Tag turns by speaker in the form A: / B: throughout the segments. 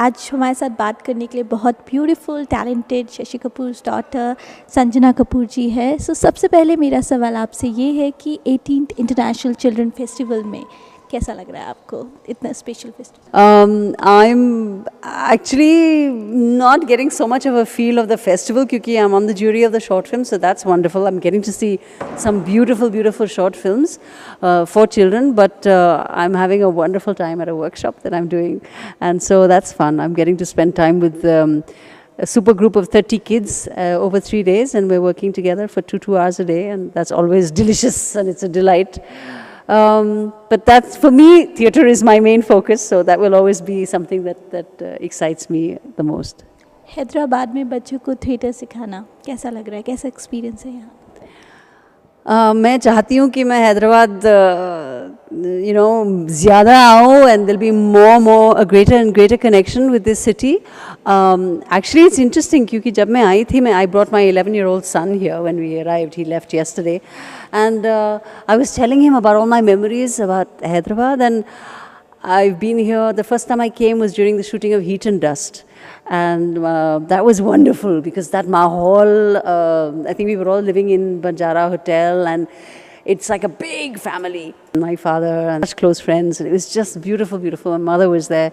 A: आज हमारे साथ बात करने के लिए बहुत beautiful talented Shashi Kapoor daughter Sanjana Kapoor ji है। सो सबसे पहले मेरा सवाल आपसे ये है कि 18th इंटरनेशनल चिल्ड्रन फेस्टिवल में कैसा लग रहा है आपको, इतना special festival?
B: I'm actually not getting so much of a feel of the festival because I'm on the jury of the short film, so that's wonderful. I'm getting to see some beautiful, beautiful short films for children, but I'm having a wonderful time at a workshop that I'm doing, and so that's fun. I'm getting to spend time with a super group of 30 kids over 3 days, and we're working together for 2 hours a day, and that's always delicious and it's a delight. But that's, for me, theatre is my main focus, so that will always be something that excites me the most.
A: Hyderabad में बच्चों को theatre सिखाना कैसा लग रहा है, कैसा experience है यहाँ?
B: मैं चाहती हूँ कि मैं हैदराबाद ज़्यादा आऊँ and there'll be a greater and greater connection with this city. Actually, it's interesting क्योंकि जब मैं आई थी, I brought my 11-year-old son here when we arrived. He left yesterday, and I was telling him about all my memories about Hyderabad, and I've been here. The first time I came was during the shooting of Heat and Dust. And that was wonderful because that mahal, I think we were all living in Banjara Hotel, and it's like a big family. My father and such close friends, and it was just beautiful, beautiful. My mother was there.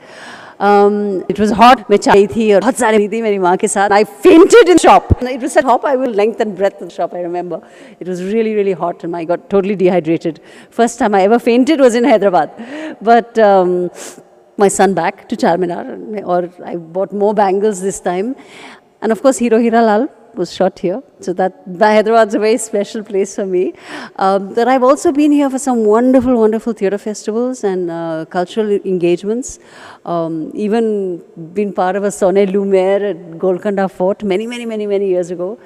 B: It was hot. मैं चाई थी और बहुत सारी थी मेरी माँ के साथ. I fainted in the shop. It was such hot. I will length and breadth of the shop. I remember it was really, really hot, and I got totally dehydrated. First time I ever fainted was in Hyderabad, but. My son back to Charminar, or I bought more bangles this time. And of course, Hero Hira Lal was shot here. So that Hyderabad's a very special place for me. But I've also been here for some wonderful, wonderful theatre festivals and cultural engagements. Even been part of a Sonne Lumiere at Golconda Fort many, many, many, many years ago.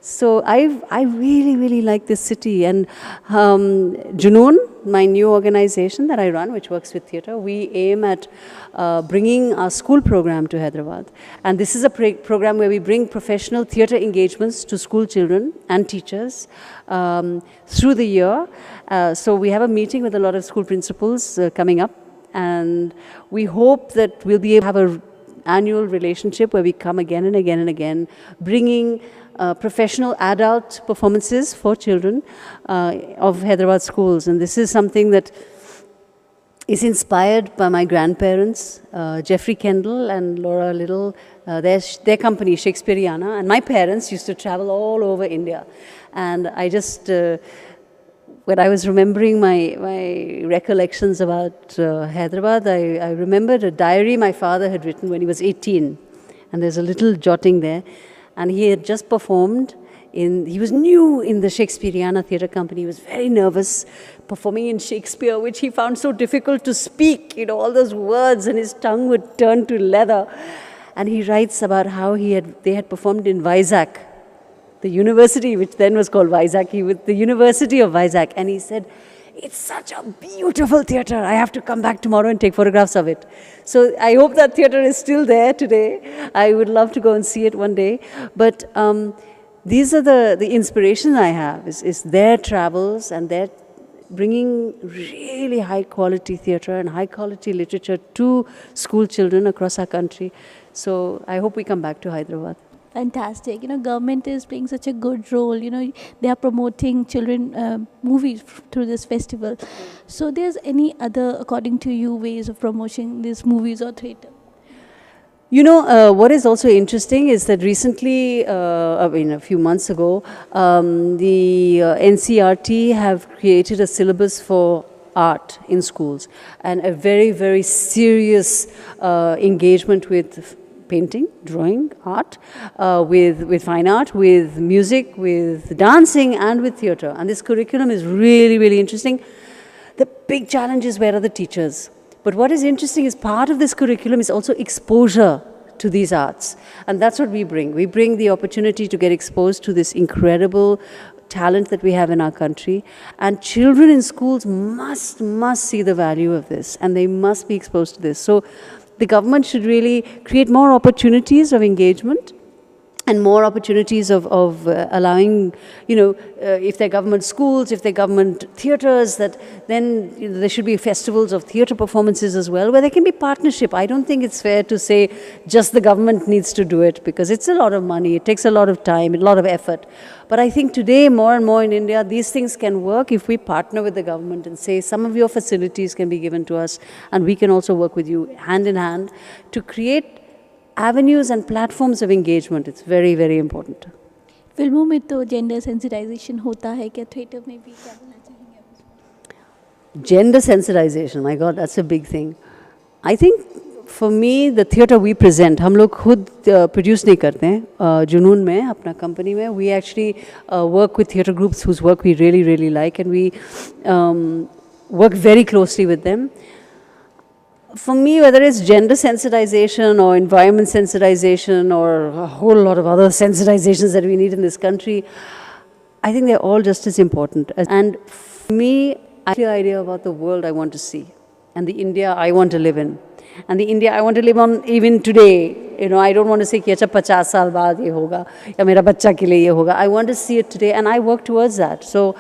B: So I really, really like this city. And Junoon, my new organization that I run, which works with theatre, we aim at bringing our school program to Hyderabad. And this is a program where we bring professional theatre engagements to school children and teachers through the year. So we have a meeting with a lot of school principals coming up. And we hope that we'll be able to have an annual relationship where we come again and again and again, bringing professional adult performances for children of Hyderabad schools. And this is something that is inspired by my grandparents, Jeffrey Kendall and Laura Little, their company, Shakespeareana. And my parents used to travel all over India. And I just, when I was remembering my recollections about Hyderabad, I remembered a diary my father had written when he was 18. And there's a little jotting there. And he had just performed he was new in the Shakespeareana theatre company. He was very nervous performing in Shakespeare, which he found so difficult to speak, all those words, and his tongue would turn to leather. And he writes about how they had performed in Vizag, the university, which then was called Vizag, the University of Vizag. And he said, "It's such a beautiful theatre. I have to come back tomorrow and take photographs of it." So I hope that theatre is still there today. I would love to go and see it one day. But these are the inspiration I have, is their travels and their bringing really high quality theatre and high quality literature to school children across our country. So I hope we come back to Hyderabad.
A: Fantastic. Government is playing such a good role. They are promoting children movies through this festival. So there's any other, according to you, ways of promoting these movies or theatre?
B: What is also interesting is that recently, a few months ago, the NCRT have created a syllabus for art in schools, and a very, very serious engagement with painting, drawing, art, with fine art, with music, with dancing, and with theatre. And this curriculum is really, really interesting. The big challenge is, where are the teachers? But what is interesting is part of this curriculum is also exposure to these arts. And that's what we bring. We bring the opportunity to get exposed to this incredible talent that we have in our country. And children in schools must see the value of this, and they must be exposed to this. So the government should really create more opportunities of engagement and more opportunities of allowing, if they're government schools, if they're government theatres, that then there should be festivals of theatre performances as well, where there can be partnership. I don't think it's fair to say just the government needs to do it, because it's a lot of money, it takes a lot of time, a lot of effort. But I think today, more and more in India, these things can work if we partner with the government and say, some of your facilities can be given to us, and we can also work with you hand in hand to create avenues and platforms of engagement. It's very, very important.
A: फिल्मों में तो gender sensitisation होता है, क्या theatre में भी, क्या बोलना चाहेंगे आप?
B: Gender sensitization, my God, that's a big thing. I think for me, the theatre we present, हम लोग खुद produce नहीं करते हैं जुनून में, अपना company में. We actually work with theatre groups whose work we really, really like, and we work very closely with them. For me, whether it's gender sensitization or environment sensitization or a whole lot of other sensitizations that we need in this country, I think they're all just as important. And for me, I have the idea about the world I want to see and the India I want to live in. And the India I want to live on even today. I don't want to say कि अच्छा 50 साल बाद ये होगा या मेरा बच्चा के लिए ये होगा. I want to see it today, and I work towards that. So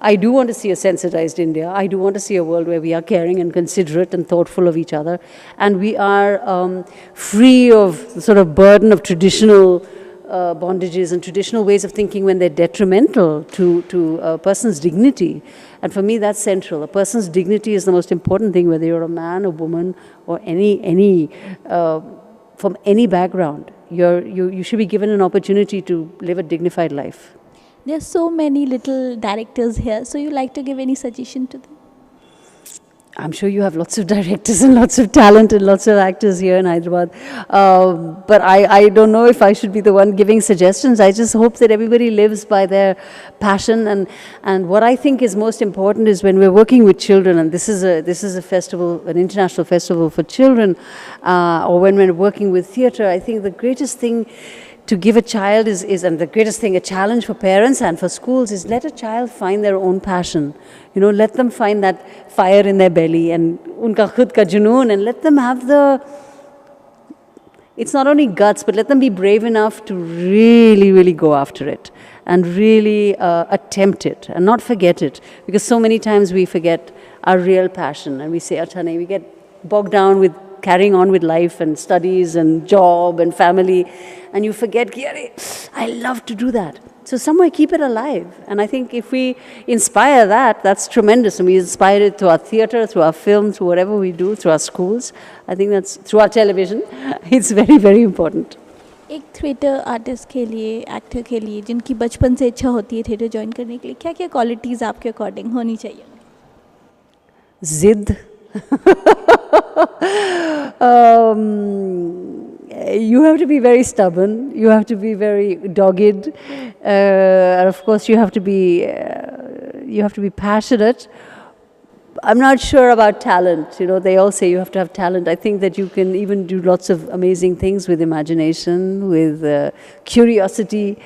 B: I do want to see a sensitized India. I do want to see a world where we are caring and considerate and thoughtful of each other, and we are free of the sort of burden of traditional bondages and traditional ways of thinking when they're detrimental to a person's dignity. And for me, that's central. A person's dignity is the most important thing, whether you're a man, a woman, or any from any background. You should be given an opportunity to live a dignified life.
A: There are so many little directors here, so you like to give any suggestion to them?
B: I'm sure you have lots of directors and lots of talent and lots of actors here in Hyderabad. But I don't know if I should be the one giving suggestions. I just hope that everybody lives by their passion. And what I think is most important is when we're working with children, and this is a festival, an international festival for children, or when we're working with theatre, I think the greatest thing to give a child is, and the greatest thing, a challenge for parents and for schools, is let a child find their own passion. Let them find that fire in their belly and unka khud ka junoon, and let them have it's not only guts, but let them be brave enough to really, really go after it and really attempt it and not forget it. Because so many times we forget our real passion and we say, acha nahi, we get bogged down with carrying on with life and studies and job and family, and you forget, I love to do that. So somewhere keep it alive. And I think if we inspire that, that's tremendous. And we inspire it through our theatre, through our film, through whatever we do, through our schools. I think that's through our television. It's very, very important.
A: एक theatre artist के लिए, actor के लिए, जिनकी बचपन से इच्छा होती है थिएटर ज्वाइन करने के लिए, क्या क्या क्वालिटीज़ आपके अकॉर्डिंग होनी चाहिए?
B: जिद. You have to be very stubborn, you have to be very dogged, and of course you have to be passionate. I'm not sure about talent. They all say you have to have talent. I think that you can even do lots of amazing things with imagination, with curiosity,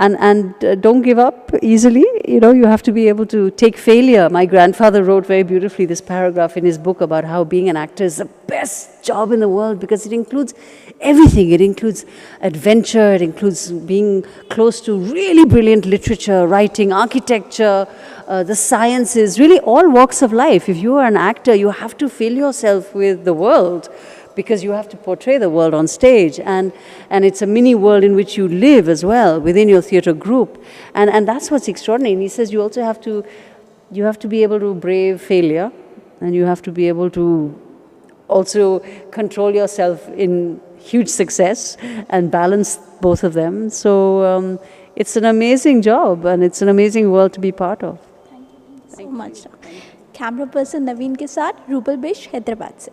B: and don't give up easily. You have to be able to take failure. My grandfather wrote very beautifully this paragraph in his book about how being an actor is the best job in the world, because it includes everything. It includes adventure, it includes being close to really brilliant literature, writing, architecture, the sciences, really all walks of life. If you are an actor, you have to fill yourself with the world, because you have to portray the world on stage, and it's a mini world in which you live as well within your theatre group, and that's what's extraordinary. And he says you also have to be able to brave failure, and you have to be able to also control yourself in huge success and balance both of them. So it's an amazing job, and it's an amazing world to be part of.
A: Thank you so much. Camera person Naveen के साथ रूपल बिश, हैदराबाद से.